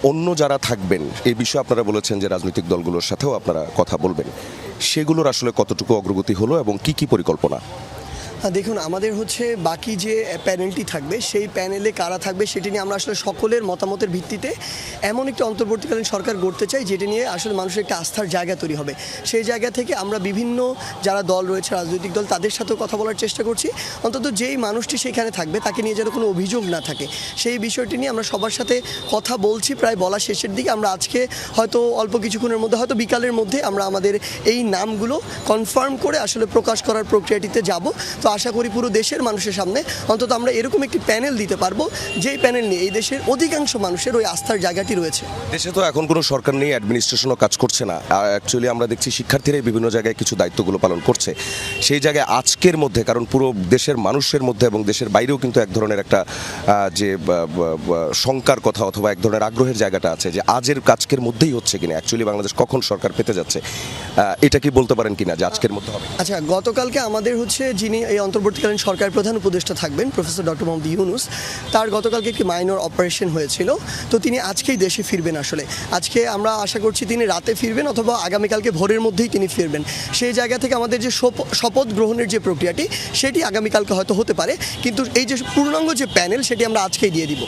অন্য যারা থাকবেন এই বিষয়ে আপনারা বলেছেন যে রাজনৈতিক দলগুলোর সাথেও আপনারা কথা বলবেন, সেগুলোর আসলে কতটুকু অগ্রগতি হলো এবং কি কি পরিকল্পনা? দেখুন, আমাদের হচ্ছে বাকি যে প্যানেলটি থাকবে সেই প্যানেলে কারা থাকবে সেটি নিয়ে আমরা আসলে সকলের মতামতের ভিত্তিতে এমন একটি অন্তর্বর্তীকালীন সরকার গড়তে চাই যেটি নিয়ে আসলে মানুষের একটা আস্থার জায়গা তৈরি হবে। সেই জায়গা থেকে আমরা বিভিন্ন যারা দল রয়েছে, রাজনৈতিক দল, তাদের সাথেও কথা বলার চেষ্টা করছি। অন্তত যেই মানুষটি সেখানে থাকবে তাকে নিয়ে যেন কোনো অভিযোগ না থাকে, সেই বিষয়টি নিয়ে আমরা সবার সাথে কথা বলছি। প্রায় বলা শেষের দিকে। আমরা আজকে হয়তো অল্প কিছুক্ষণের মধ্যে, হয়তো বিকালের মধ্যে আমরা আমাদের এই নামগুলো কনফার্ম করে আসলে প্রকাশ করার প্রক্রিয়াটিতে যাব। তো আশা করি পুরো দেশের মানুষের সামনে অন্তত আমরা এরকম একটি প্যানেল দিতে পারবো, যেই প্যানেল নিয়ে এই দেশের অধিকাংশ মানুষের ওই আস্থার জায়গাটি রয়েছে। দেশে তো এখন কোনো সরকার নেই, অ্যাডমিনিস্ট্রেশনও কাজ করছে না। অ্যাকচুয়ালি আমরা দেখছি শিক্ষার্থীরাই বিভিন্ন জায়গায় কিছু দায়িত্বগুলো পালন করছে। সেই জায়গায় আজকের মধ্যে, কারণ পুরো দেশের মানুষের মধ্যে এবং দেশের বাইরেও কিন্তু এক ধরনের একটা যে শঙ্কার কথা অথবা এক ধরনের আগ্রহের জায়গাটা আছে যে আজকের মধ্যেই হচ্ছে কিনা, অ্যাকচুয়ালি বাংলাদেশ কখন সরকার পেতে যাচ্ছে, এটা কি বলতে পারেন কিনা যে আজকের মধ্যে হবে? আচ্ছা, গতকালকে আমাদের হচ্ছে যিনি এই অন্তর্বর্তীকালীন সরকারের প্রধান উপদেষ্টা থাকবেন, প্রফেসর ডক্টর মোহাম্মদ ইউনূস, তার গতকালকে একটি মাইনর অপারেশন হয়েছিল। তো তিনি আজকেই দেশে ফিরবেন। আসলে আজকে আমরা আশা করছি তিনি রাতে ফিরবেন অথবা আগামীকালকে ভোরের মধ্যেই তিনি ফিরবেন। সেই জায়গা থেকে আমাদের যে শপথ গ্রহণের যে প্রক্রিয়াটি সেটি আগামীকালকে হয়তো হতে পারে, কিন্তু এই যে পূর্ণাঙ্গ যে প্যানেল সেটি আমরা আজকেই দিয়ে দিব।